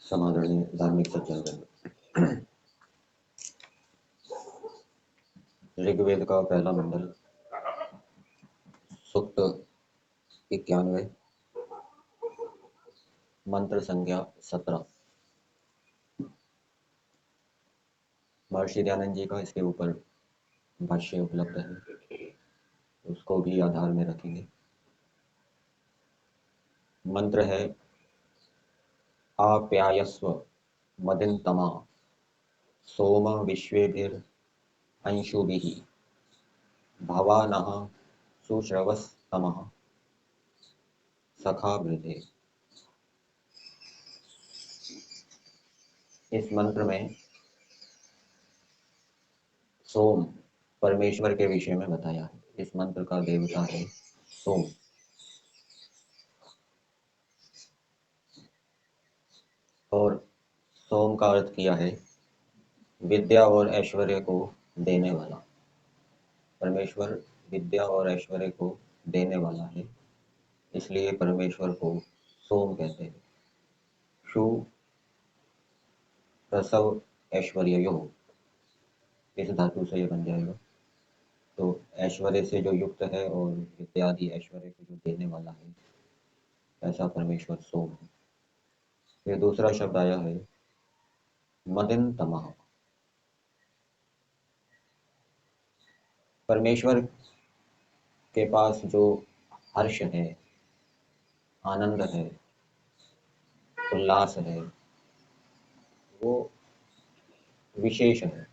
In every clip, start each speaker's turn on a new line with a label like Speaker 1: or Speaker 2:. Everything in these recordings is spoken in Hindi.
Speaker 1: समादरणीय धार्मिक सज्जनगण, ऋग्वेद का पहला मंडल, सूक्त 91, मंत्र संख्या 17। महर्षि दयानंद जी का इसके ऊपर भाष्य उपलब्ध है, उसको भी आधार में रखेंगे। मंत्र है आप्यायस्व मदिन्तमा सोम विश्वेभिर अंशुभिः भवानः सुश्रवस्तमः सखा वृधे। इस मंत्र में सोम परमेश्वर के विषय में बताया है। इस मंत्र का देवता है सोम। और सोम का अर्थ किया है विद्या और ऐश्वर्य को देने वाला। परमेश्वर विद्या और ऐश्वर्य को देने वाला है, इसलिए परमेश्वर को सोम कहते हैं। शु प्रसव ऐश्वर्यो, इस धातु से ये बन जाएगा। तो ऐश्वर्य से जो युक्त है और विद्यादि ऐश्वर्य को जो देने वाला है, ऐसा परमेश्वर सोम है। फिर दूसरा शब्द आया है मदिन्तमः। परमेश्वर के पास जो हर्ष है, आनंद है, उल्लास है, वो विशेष है,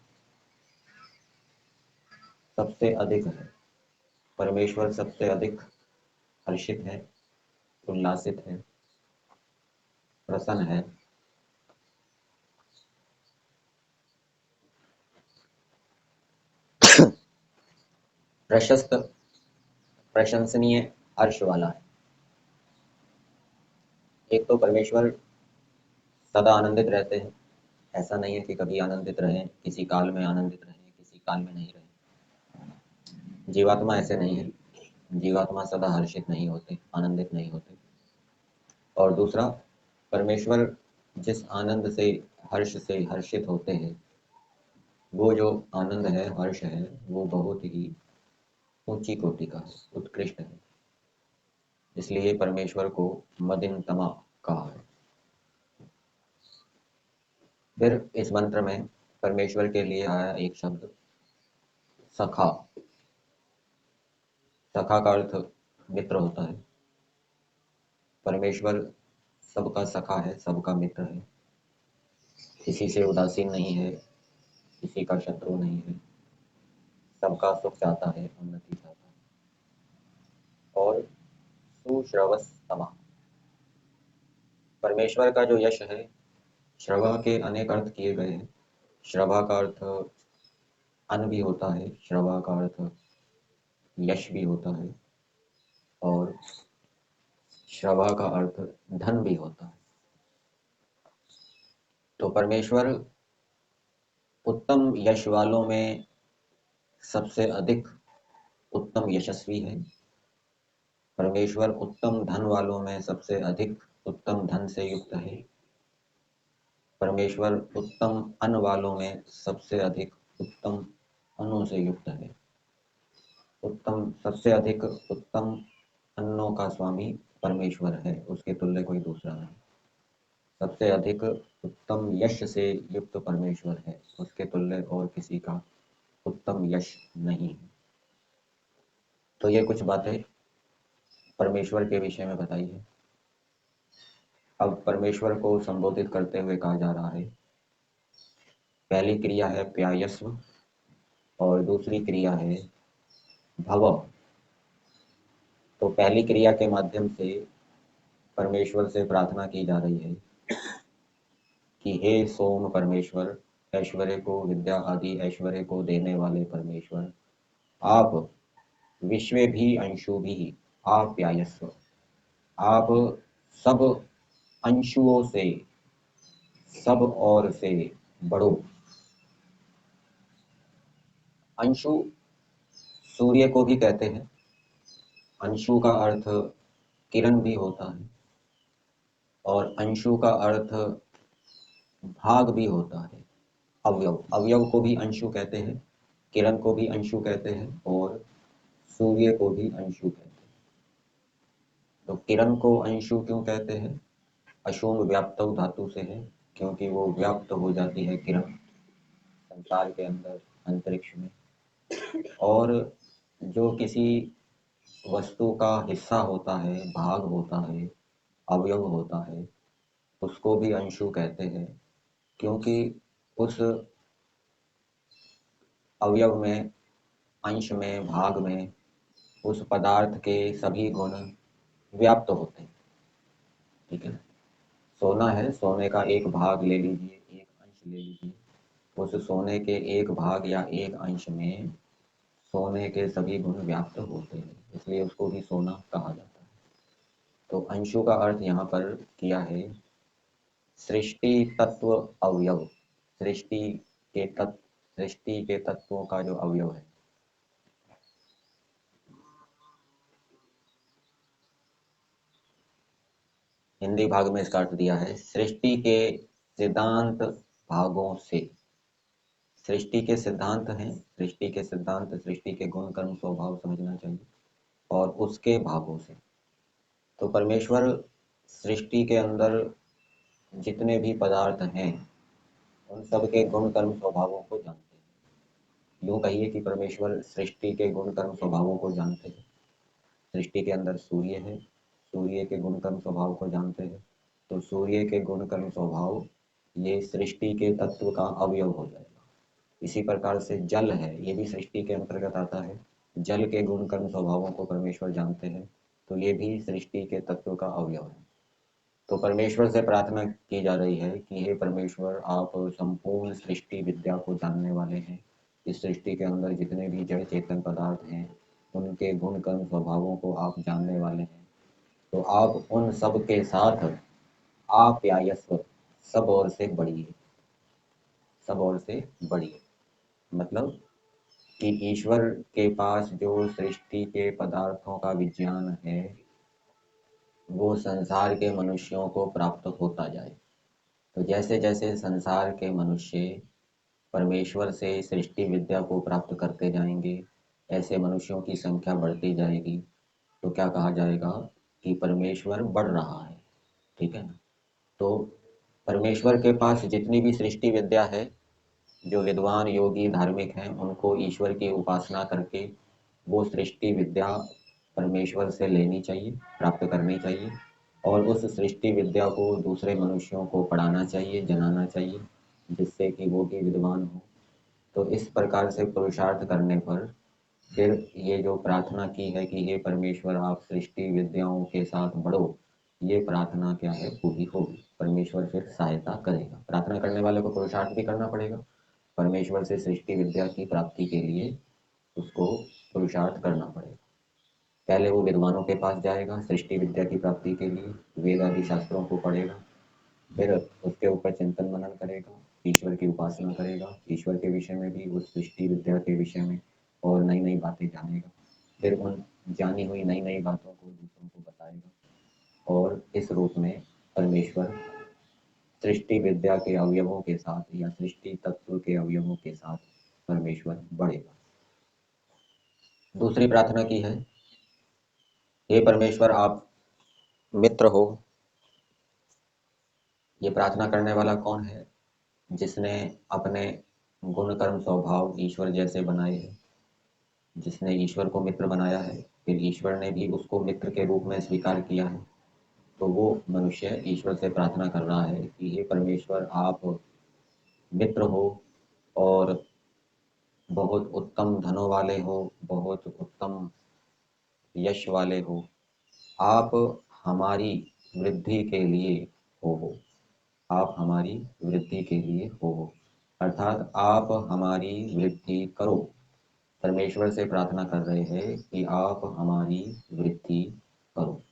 Speaker 1: सबसे अधिक है। परमेश्वर सबसे अधिक हर्षित है, उल्लासित है, प्रसन्न है। प्रशस्त प्रशंसनीय हर्ष वाला है। एक तो परमेश्वर सदा आनंदित रहते हैं, ऐसा नहीं है कि कभी आनंदित रहें, किसी काल में आनंदित रहें, किसी काल में नहीं रहें। जीवात्मा ऐसे नहीं है, जीवात्मा सदा हर्षित नहीं होते, आनंदित नहीं होते। और दूसरा, परमेश्वर जिस आनंद से हर्ष से हर्षित होते हैं, वो जो आनंद है, हर्ष है, वो बहुत ही ऊंची कोटि का है, उत्कृष्ट है। इसलिए परमेश्वर को मदिन्तमा कहा है। फिर इस मंत्र में परमेश्वर के लिए आया एक शब्द सखा। सखा का अर्थ मित्र होता है। परमेश्वर सबका सखा है, सबका मित्र है, किसी से उदासीन नहीं है, किसी का शत्रु नहीं है, सबका सुख चाहता है, उन्नति चाहता है। और सुश्रवस्तमः, परमेश्वर का जो यश है, श्रवा के अनेक अर्थ किए गए हैं। श्रवा का अर्थ अन्न भी होता है, श्रवा का अर्थ यश भी होता है, और श्रवा का अर्थ धन भी होता है। तो परमेश्वर उत्तम यश वालों में सबसे अधिक उत्तम यशस्वी है। परमेश्वर उत्तम धन वालों में सबसे अधिक उत्तम धन से युक्त है। परमेश्वर उत्तम अन्न वालों में सबसे अधिक उत्तम अन्नों से युक्त है। उत्तम सबसे अधिक उत्तम अन्नों का स्वामी परमेश्वर है, उसके तुल्य कोई दूसरा नहीं। सबसे अधिक उत्तम यश से युक्त परमेश्वर है, उसके तुल्य और किसी का उत्तम यश नहीं है। तो ये कुछ बातें परमेश्वर के विषय में बताई है। अब परमेश्वर को संबोधित करते हुए कहा जा रहा है, पहली क्रिया है प्यायस्व और दूसरी क्रिया है भव। तो पहली क्रिया के माध्यम से परमेश्वर से प्रार्थना की जा रही है कि हे सोम परमेश्वर, ऐश्वर्य को, विद्या आदि ऐश्वर्य को देने वाले परमेश्वर, आप विश्वे भी अंशु भी आप्यायस्व, आप सब अंशुओं से, सब और से बढ़ो। अंशु सूर्य को भी कहते हैं। अंशु का अर्थ किरण भी होता है, और अंशु का अर्थ भाग भी होता है। अवयव, अवयव को भी अंशु कहते हैं, किरण को भी अंशु कहते हैं और सूर्य को भी अंशु कहते हैं। तो किरण को अंशु क्यों कहते हैं? अशुम व्याप्तौ धातु से है, क्योंकि वो व्याप्त हो जाती है किरण संसार के अंदर, अंतरिक्ष में। और जो किसी वस्तु का हिस्सा होता है, भाग होता है, अवयव होता है, उसको भी अंशु कहते हैं, क्योंकि उस अवयव में, अंश में, भाग में उस पदार्थ के सभी गुण व्याप्त होते हैं। ठीक है, सोना है, सोने का एक भाग ले लीजिए, एक अंश ले लीजिए, उस सोने के एक भाग या एक अंश में सोने के सभी गुण व्याप्त होते हैं, इसलिए उसको भी सोना कहा जाता है। तो अंशु का अर्थ यहाँ पर किया है सृष्टि तत्व अवयव, सृष्टि के तत्व, सृष्टि के तत्वों का जो अवयव है। हिंदी भाग में इसका अर्थ दिया है सृष्टि के सिद्धांत भागों से। सृष्टि के सिद्धांत हैं, सृष्टि के सिद्धांत, सृष्टि के गुण कर्म स्वभाव समझना चाहिए, और उसके भागों से। तो परमेश्वर सृष्टि के अंदर जितने भी पदार्थ हैं उन सब के गुण कर्म स्वभावों को जानते हैं। यूं कहिए कि परमेश्वर सृष्टि के गुण कर्म स्वभावों को जानते हैं। सृष्टि के अंदर सूर्य है, सूर्य के गुण कर्म स्वभाव को जानते हैं, तो सूर्य के गुण कर्म स्वभाव ये सृष्टि के तत्व का अवयव हो जाएगा। इसी प्रकार से जल है, ये भी सृष्टि के अंतर्गत आता है। जल के गुण कर्म स्वभावों को परमेश्वर जानते हैं, तो ये भी सृष्टि के तत्व का अवयव है। तो परमेश्वर से प्रार्थना की जा रही है कि हे परमेश्वर, आप संपूर्ण सृष्टि विद्या को जानने वाले हैं। इस सृष्टि के अंदर जितने भी जड़ चेतन पदार्थ हैं उनके गुण कर्म स्वभावों को आप जानने वाले हैं। तो आप उन सब के साथ आप यायस्व, सब ओर से बढ़िए, सब ओर से बढ़िए। मतलब कि ईश्वर के पास जो सृष्टि के पदार्थों का विज्ञान है वो संसार के मनुष्यों को प्राप्त होता जाए। तो जैसे जैसे संसार के मनुष्य परमेश्वर से सृष्टि विद्या को प्राप्त करते जाएंगे, ऐसे मनुष्यों की संख्या बढ़ती जाएगी। तो क्या कहा जाएगा कि परमेश्वर बढ़ रहा है। ठीक है ना? तो परमेश्वर के पास जितनी भी सृष्टि विद्या है, जो विद्वान योगी धार्मिक हैं उनको ईश्वर की उपासना करके वो सृष्टि विद्या परमेश्वर से लेनी चाहिए, प्राप्त करनी चाहिए, और उस सृष्टि विद्या को दूसरे मनुष्यों को पढ़ाना चाहिए, जनाना चाहिए, जिससे कि वो भी विद्वान हो। तो इस प्रकार से पुरुषार्थ करने पर फिर ये जो प्रार्थना की है कि हे परमेश्वर आप सृष्टि विद्याओं के साथ बढ़ो, ये प्रार्थना क्या है, पूरी होगी। परमेश्वर फिर सहायता करेगा। प्रार्थना करने वाले को पुरुषार्थ भी करना पड़ेगा, परमेश्वर से सृष्टि विद्या की प्राप्ति के लिए उसको पुरुषार्थ करना पड़ेगा। पहले वो विद्वानों के पास जाएगा सृष्टि विद्या की प्राप्ति के लिए, वेद आदि शास्त्रों को पढ़ेगा, फिर उसके ऊपर चिंतन मनन करेगा, ईश्वर की उपासना करेगा, ईश्वर के विषय में भी, उस सृष्टि विद्या के विषय में, और नई नई बातें जानेगा। फिर उन जानी हुई नई नई बातों को दूसरों को बताएगा, और इस रूप में परमेश्वर सृष्टि विद्या के अवयवों के साथ या सृष्टि तत्व के अवयवों के साथ परमेश्वर बढ़ेगा। दूसरी प्रार्थना की है, हे परमेश्वर आप मित्र हो। ये प्रार्थना करने वाला कौन है? जिसने अपने गुण कर्म स्वभाव ईश्वर जैसे बनाए हैं, जिसने ईश्वर को मित्र बनाया है, फिर ईश्वर ने भी उसको मित्र के रूप में स्वीकार किया है। तो वो मनुष्य ईश्वर से प्रार्थना कर रहा है कि हे परमेश्वर आप मित्र हो, और बहुत उत्तम धनों वाले हो, बहुत उत्तम यश वाले हो। आप हमारी वृद्धि के लिए हो, आप हमारी वृद्धि के लिए हो, अर्थात आप हमारी वृद्धि करो। परमेश्वर से प्रार्थना कर रहे हैं कि आप हमारी वृद्धि करो।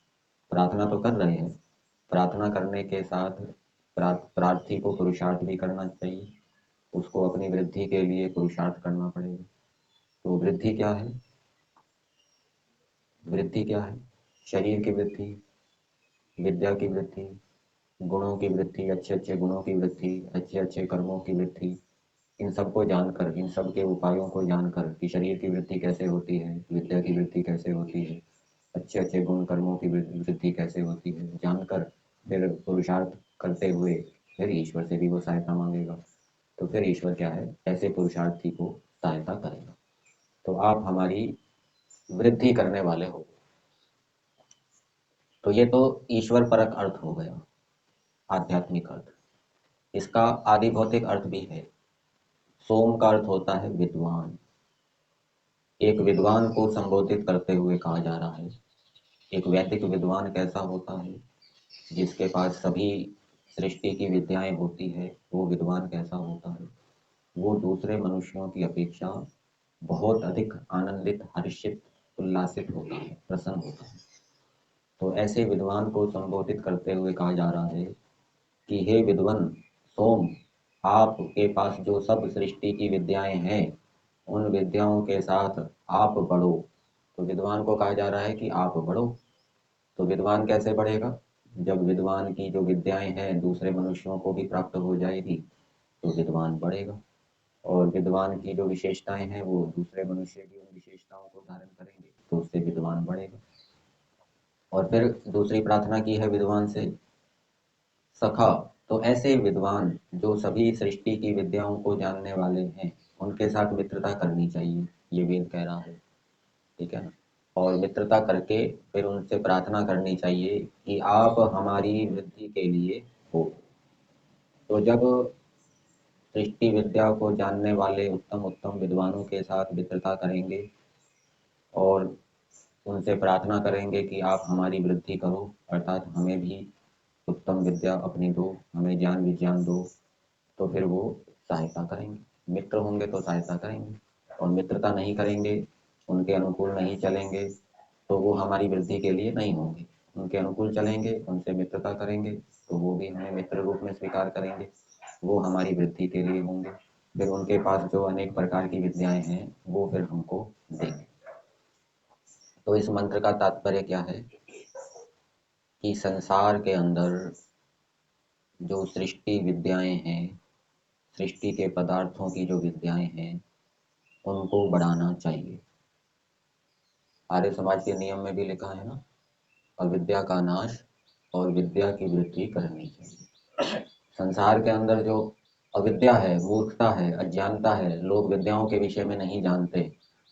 Speaker 1: प्रार्थना तो कर रहे हैं, प्रार्थना करने के साथ प्रार्थी को पुरुषार्थ भी करना चाहिए, उसको अपनी वृद्धि के लिए पुरुषार्थ करना पड़ेगा। तो वृद्धि क्या है? वृद्धि क्या है? शरीर की वृद्धि, विद्या की वृद्धि, गुणों की वृद्धि, अच्छे अच्छे गुणों की वृद्धि, अच्छे अच्छे कर्मों की वृद्धि, इन सबको जानकर, इन सब के उपायों को जानकर कि शरीर की वृद्धि कैसे होती है, विद्या की वृद्धि कैसे होती है, अच्छे अच्छे गुण कर्मों की वृद्धि कैसे होती है, जानकर फिर पुरुषार्थ करते हुए फिर ईश्वर से भी वो सहायता मांगेगा। तो फिर ईश्वर क्या है, ऐसे पुरुषार्थी को सहायता करेगा। तो आप हमारी वृद्धि करने वाले हो। तो ये तो ईश्वर परक अर्थ हो गया, आध्यात्मिक अर्थ। इसका आदि भौतिक अर्थ भी है। सोम का अर्थ होता है विद्वान। एक विद्वान को संबोधित करते हुए कहा जा रहा है। एक वैदिक विद्वान कैसा होता है, जिसके पास सभी सृष्टि की विद्याएं होती है, वो विद्वान कैसा होता है? वो दूसरे मनुष्यों की अपेक्षा बहुत अधिक आनंदित, हर्षित, उल्लासित होता है, प्रसन्न होता है। तो ऐसे विद्वान को संबोधित करते हुए कहा जा रहा है कि हे विद्वान सोम, आपके पास जो सब सृष्टि की विद्याएं हैं, उन विद्याओं के साथ आप बढ़ो। तो विद्वान को कहा जा रहा है कि आप बढ़ो। तो विद्वान कैसे बढ़ेगा? जब विद्वान की जो विद्याएं हैं दूसरे मनुष्यों को भी प्राप्त हो जाएगी तो विद्वान बढ़ेगा। और विद्वान की जो विशेषताएं हैं वो दूसरे मनुष्य की उन विशेषताओं को धारण करेंगे तो उससे विद्वान बढ़ेगा। और फिर दूसरी प्रार्थना की है विद्वान से, सखा। तो ऐसे विद्वान जो सभी सृष्टि की विद्याओं को जानने वाले हैं, उनके साथ मित्रता करनी चाहिए, ये वेद कह रहा है। ठीक है ना? और मित्रता करके फिर उनसे प्रार्थना करनी चाहिए कि आप हमारी वृद्धि के लिए हो। तो जब सृष्टि विद्या को जानने वाले उत्तम उत्तम विद्वानों के साथ मित्रता करेंगे और उनसे प्रार्थना करेंगे कि आप हमारी वृद्धि करो, अर्थात हमें भी उत्तम विद्या अपनी दो, हमें ज्ञान विज्ञान दो, तो फिर वो सहायता करेंगे। मित्र होंगे तो सहायता करेंगे, और मित्रता नहीं करेंगे, उनके अनुकूल नहीं चलेंगे, तो वो हमारी वृद्धि के लिए नहीं होंगे। उनके अनुकूल चलेंगे, उनसे मित्रता करेंगे, तो वो भी हमें मित्र रूप में स्वीकार करेंगे, वो हमारी वृद्धि के लिए होंगे। फिर उनके पास जो अनेक प्रकार की विद्याएं हैं वो फिर हमको देंगे। तो इस मंत्र का तात्पर्य क्या है कि संसार के अंदर जो सृष्टि विद्याएं हैं, सृष्टि के पदार्थों की जो विद्याएं हैं, उनको बढ़ाना चाहिए। आर्य समाज के नियम में भी लिखा है ना, अविद्या का नाश और विद्या की वृद्धि करनी चाहिए। संसार के अंदर जो अविद्या है, मूर्खता है, अज्ञानता है, लोग विद्याओं के विषय में नहीं जानते,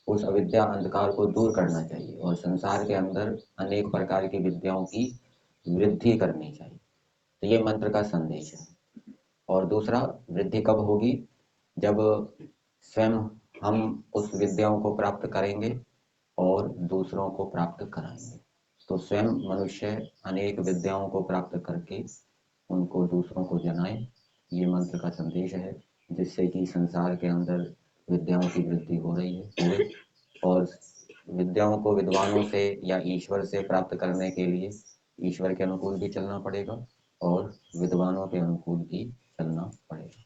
Speaker 1: उस अविद्या अंधकार को दूर करना चाहिए और संसार के अंदर अनेक प्रकार की विद्याओं की वृद्धि करनी चाहिए। तो ये मंत्र का संदेश है। और दूसरा, वृद्धि कब होगी? जब स्वयं हम उस विद्याओं को प्राप्त करेंगे और दूसरों को प्राप्त कराएंगे। तो स्वयं मनुष्य अनेक विद्याओं को प्राप्त करके उनको दूसरों को जनाए, ये मंत्र का संदेश है, जिससे कि संसार के अंदर विद्याओं की वृद्धि हो रही है। और विद्याओं को विद्वानों से या ईश्वर से प्राप्त करने के लिए ईश्वर के अनुकूल भी चलना पड़ेगा और विद्वानों के अनुकूल भी चलना पड़ेगा।